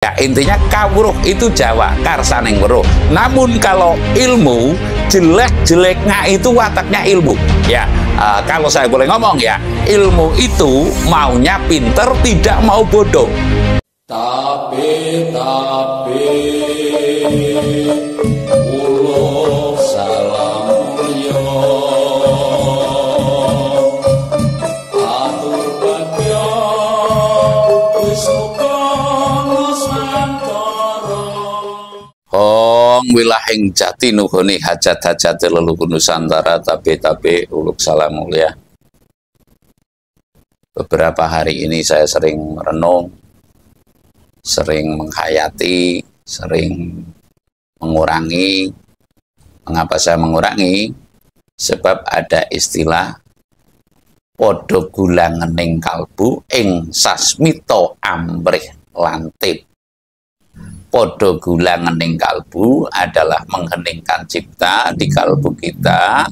Ya, intinya kawruh itu Jawa, karsaning weruh. Namun kalau ilmu, jelek-jeleknya itu wataknya ilmu. Ya, kalau saya boleh ngomong ya, ilmu itu maunya pinter, tidak mau bodoh. Tapi ulo salam mulya atur bagya wis muga nusantara. Wilahing jati nuhuni hajat-hajat leluhur Nusantara, tapi uluk salam mulia. Beberapa hari ini saya sering merenung, sering menghayati, sering mengurangi. Mengapa saya mengurangi? Sebab ada istilah podo gula ngening kalbu ing sasmito amrih lantip. Podo gula ngening kalbu adalah mengheningkan cipta di kalbu kita,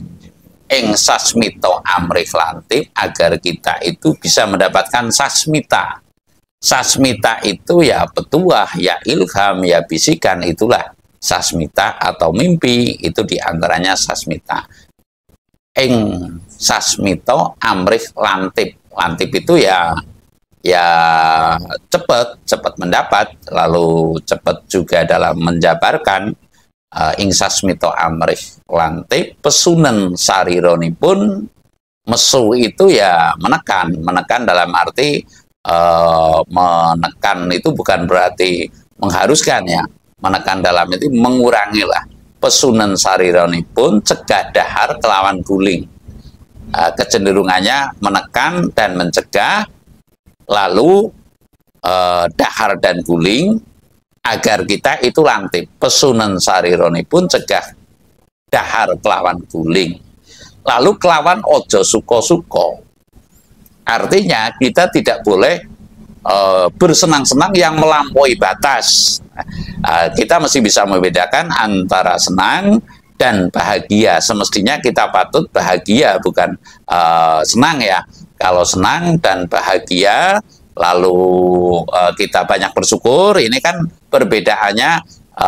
ing sasmito amrih lantip, agar kita itu bisa mendapatkan sasmita. Sasmita itu ya petuah, ya ilham, ya bisikan, itulah sasmita atau mimpi, itu diantaranya sasmita. Ing sasmito amrih lantip. Lantip itu ya cepat mendapat, lalu cepat juga dalam menjabarkan. Ing sasmito amrih lantip, pesunen sarironipun, mesu itu ya menekan dalam arti menekan itu bukan berarti mengharuskan ya, menekan dalam itu mengurangi lah. Pesunen sarironipun cegah dahar kelawan guling. Kecenderungannya menekan dan mencegah, lalu dahar dan guling, agar kita itu lantip. Pesunen sarironipun cegah dahar kelawan guling. Lalu kelawan ojo suko-suko. Artinya kita tidak boleh bersenang-senang yang melampaui batas. Kita mesti bisa membedakan antara senang dan bahagia. Semestinya kita patut bahagia, bukan senang ya. Kalau senang dan bahagia, lalu kita banyak bersyukur, ini kan perbedaannya.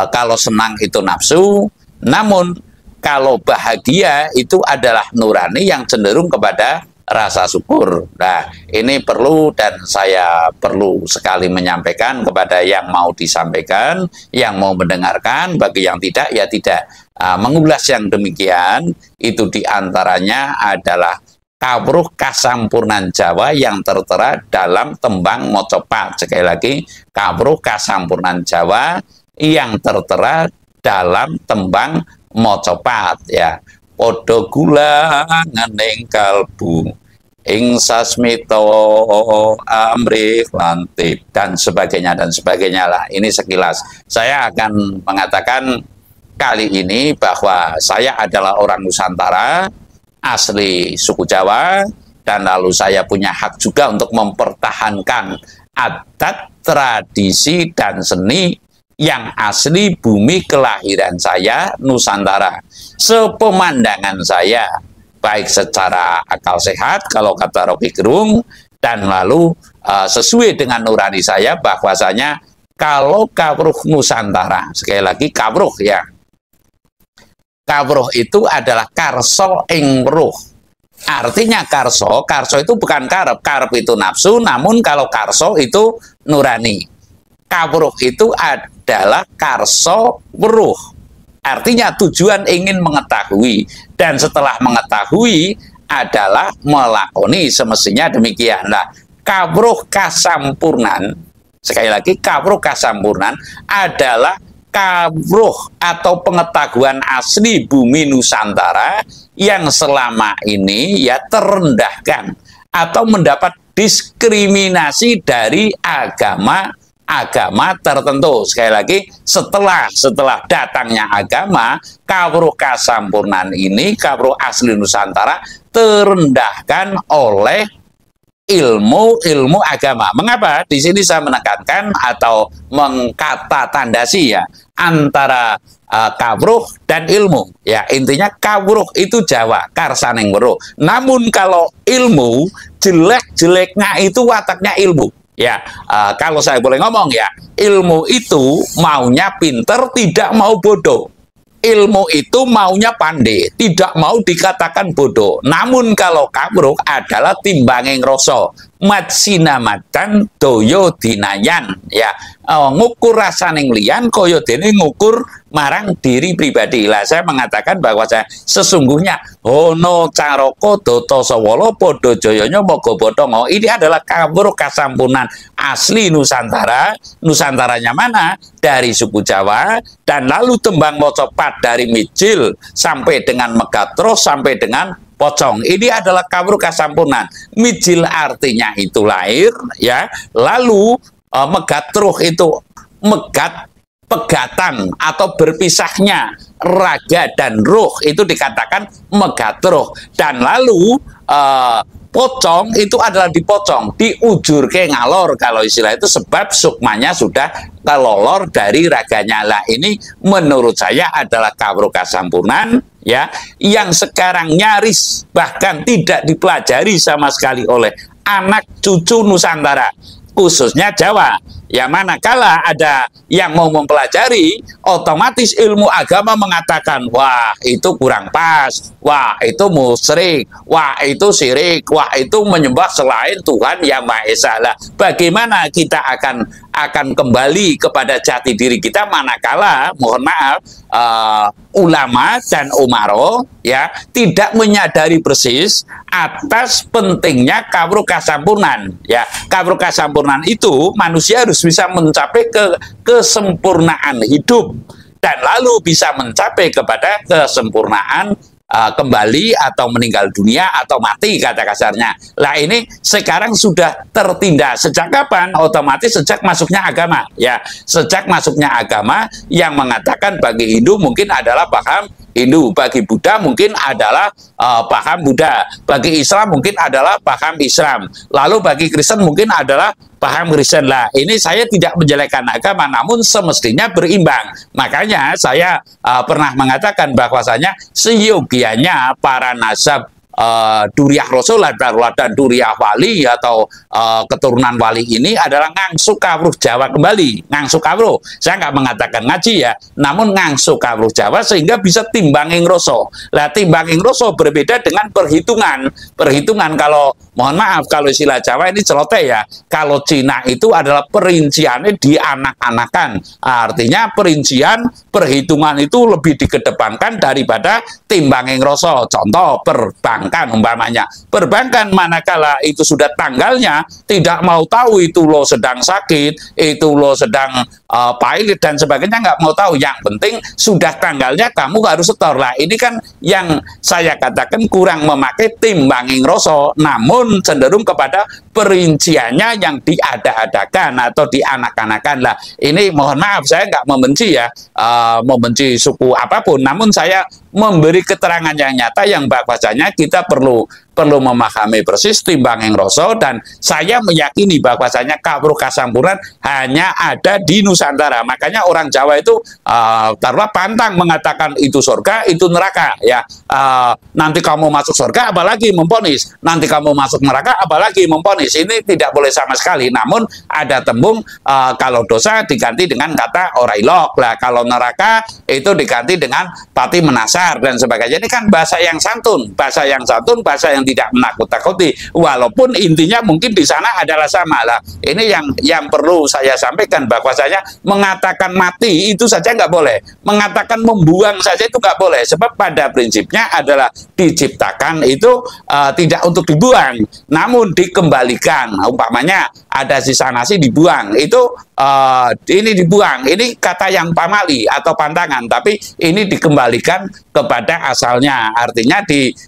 Kalau senang itu nafsu, namun kalau bahagia itu adalah nurani yang cenderung kepada rasa syukur. Nah, ini perlu, dan saya perlu sekali menyampaikan kepada yang mau disampaikan, yang mau mendengarkan. Bagi yang tidak, ya tidak. Mengulas yang demikian, itu diantaranya adalah kawruh kasampurnan Jawa yang tertera dalam tembang mocopat. Sekali lagi, kawruh kasampurnan Jawa yang tertera dalam tembang mocopat ya. Podo gula ngening kalbu ing sasmito amrih lantip, dan sebagainya lah. Ini sekilas. Saya akan mengatakan kali ini bahwa saya adalah orang Nusantara asli suku Jawa, dan lalu saya punya hak juga untuk mempertahankan adat, tradisi, dan seni yang asli bumi kelahiran saya, Nusantara. Sepemandangan saya, baik secara akal sehat, kalau kata Rocky Gerung, dan lalu sesuai dengan nurani saya, bahwasanya kalau kawruh Nusantara, sekali lagi kawruh ya, kawruh itu adalah karso ing ruh. Artinya karso itu bukan karep itu nafsu, namun kalau karso itu nurani. Kawruh itu adalah karso weruh. Artinya tujuan ingin mengetahui, dan setelah mengetahui adalah melakoni, semestinya demikian. Nah, kawruh kasampurnan, sekali lagi kawruh kasampurnan adalah kawruh atau pengetahuan asli bumi Nusantara yang selama ini ya terendahkan atau mendapat diskriminasi dari agama tertentu. Sekali lagi, setelah datangnya agama, kawruh kasampurnan ini, kawruh asli Nusantara terendahkan oleh ilmu agama. Mengapa? Di sini saya menekankan atau mengkata tandasi ya antara kawruh dan ilmu. Ya, intinya kawruh itu Jawa, karsaning weruh. Namun kalau ilmu, jelek-jeleknya itu wataknya ilmu. Ya, kalau saya boleh ngomong ya, ilmu itu maunya pinter, tidak mau bodoh. Ilmu itu maunya pandai, tidak mau dikatakan bodoh. Namun kalau kabruk adalah timbanging rasa, mat sinamatan doyo dinayan, ya, ngukur rasaning liyan kaya dene ngukur marang diri pribadi. Lah saya mengatakan bahwa saya sesungguhnya hono caraka data sawala padha jayanya moga bodhonga. Ini adalah kabruk kasampunan asli Nusantara. Nusantaranya mana? Dari suku Jawa, dan lalu tembang mocopat dari Mijil sampai dengan Megatro sampai dengan Pocong. Ini adalah kabruk kasampunan. Mijil artinya itu lahir, ya. Lalu Megatruh itu megat, pegatan atau berpisahnya raga dan ruh, itu dikatakan Megatruh. Dan lalu pocong itu adalah dipocong, diujur ke ngalor kalau istilah itu, sebab sukmanya sudah kelolor dari raganya. Lah ini menurut saya adalah kabruk kasampunan, ya, yang sekarang nyaris bahkan tidak dipelajari sama sekali oleh anak cucu Nusantara, khususnya Jawa. Ya, manakala ada yang mau mempelajari, otomatis ilmu agama mengatakan, wah itu kurang pas, wah itu musyrik, wah itu syirik, wah itu menyembah selain Tuhan Yang Maha Esa. Lah, bagaimana kita akan kembali kepada jati diri kita manakala, mohon maaf, ulama dan umaro, ya, tidak menyadari persis atas pentingnya kabruk kasampunan. Ya, kabruk kasampunan itu manusia harus bisa mencapai kesempurnaan hidup, dan lalu bisa mencapai kepada kesempurnaan kembali atau meninggal dunia atau mati, kata kasarnya. Lah ini sekarang sudah tertindas. Sejak kapan? Otomatis sejak masuknya agama, ya, sejak masuknya agama yang mengatakan bagi Hindu mungkin adalah paham Hindu, bagi Buddha mungkin adalah paham Buddha, bagi Islam mungkin adalah paham Islam, lalu bagi Kristen mungkin adalah paham Kristen. Lah ini saya tidak menjelekkan agama, namun semestinya berimbang. Makanya saya pernah mengatakan bahwasanya seyogianya para nasab Duriah Rasul dan Duriah Wali atau keturunan wali ini adalah ngangsu kawruh Jawa kembali. Ngangsu kawruh, saya nggak mengatakan ngaji ya, namun ngangsu kawruh Jawa sehingga bisa timbanging rasa. Lah timbanging rasa berbeda dengan perhitungan. Perhitungan, kalau mohon maaf kalau istilah Jawa ini celoteh ya, kalau Cina itu adalah perinciannya di anak-anakan. Artinya perincian perhitungan itu lebih dikedepankan daripada timbanging rasa. Contoh perbankan umpamanya. Perbankan manakala itu sudah tanggalnya, tidak mau tahu itu lo sedang sakit, itu lo sedang pilot dan sebagainya, nggak mau tahu. Yang penting sudah tanggalnya kamu harus setor. Lah ini kan yang saya katakan kurang memakai timbanging rasa, namun cenderung kepada perinciannya yang diada-adakan atau dianak-anakan. Lah ini mohon maaf, saya nggak membenci ya, membenci suku apapun, namun saya memberi keterangan yang nyata yang bahwasanya kita perlu memahami persis timbanging rasa, dan saya meyakini bahwasanya kabruk kasampunan hanya ada di Nusantara. Makanya orang Jawa itu taruhlah pantang mengatakan itu surga, itu neraka, ya. Nanti kamu masuk surga apalagi memponis, nanti kamu masuk neraka apalagi memponis. Ini tidak boleh sama sekali. Namun ada tembung kalau dosa diganti dengan kata orailok. Lah kalau neraka itu diganti dengan pati menasar dan sebagainya. Ini kan bahasa yang santun, bahasa yang tidak menakut-takuti, walaupun intinya mungkin di sana adalah sama. Lah ini yang perlu saya sampaikan, bahwasanya mengatakan mati itu saja nggak boleh, mengatakan membuang saja itu nggak boleh, sebab pada prinsipnya adalah diciptakan itu tidak untuk dibuang, namun dikembalikan. Umpamanya ada sisa nasi dibuang, itu ini dibuang, ini kata yang pamali atau pantangan, tapi ini dikembalikan kepada asalnya. Artinya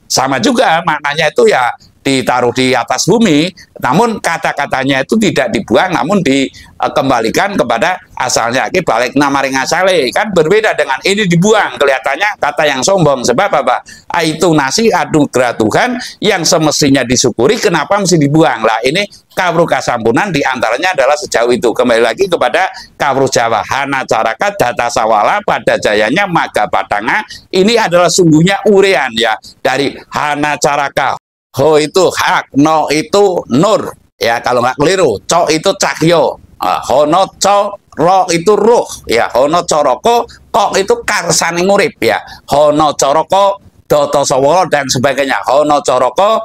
sama juga maknanya itu ya ditaruh di atas bumi, namun kata-katanya itu tidak dibuang, namun dikembalikan kepada asalnya. Ini balik nama ring asale, kan berbeda dengan ini dibuang, kelihatannya kata yang sombong. Sebab apa? Itu nasi anugerah Tuhan yang semestinya disyukuri, kenapa mesti dibuang? Lah ini kabruk kasampunan diantaranya adalah sejauh itu. Kembali lagi kepada kawruh Jawa, hana caraka data sawala pada jayanya maga patanga. Ini adalah sungguhnya urean ya dari hana caraka. Ho itu hak, no itu nur. Ya, kalau nggak keliru, co itu cahyo, hono co ro itu ruh, ya, hono coroko, kok itu karsane ngurip, ya, hono coroko, doto sawolo dan sebagainya, hono coroko,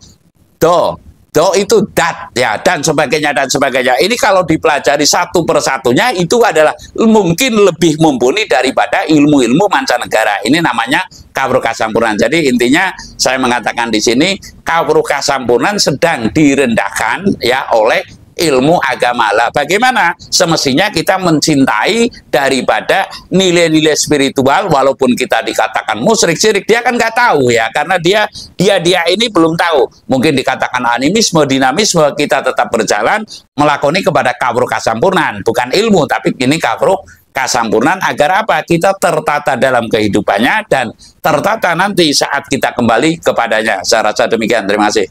do itu dat, ya, dan sebagainya dan sebagainya. Ini kalau dipelajari satu persatunya itu adalah mungkin lebih mumpuni daripada ilmu-ilmu mancanegara. Ini namanya kawruh kasampurnan. Jadi intinya saya mengatakan di sini kawruh kasampurnan sedang direndahkan ya oleh ilmu agama. Lah bagaimana? Semestinya kita mencintai daripada nilai-nilai spiritual, walaupun kita dikatakan musyrik syirik, dia kan nggak tahu ya, karena dia ini belum tahu. Mungkin dikatakan animisme, dinamisme, kita tetap berjalan melakoni kepada kawruh kasampurnan, bukan ilmu, tapi ini kawruh kasampurnan agar apa? Kita tertata dalam kehidupannya dan tertata nanti saat kita kembali kepadanya. Saya rasa demikian. Terima kasih.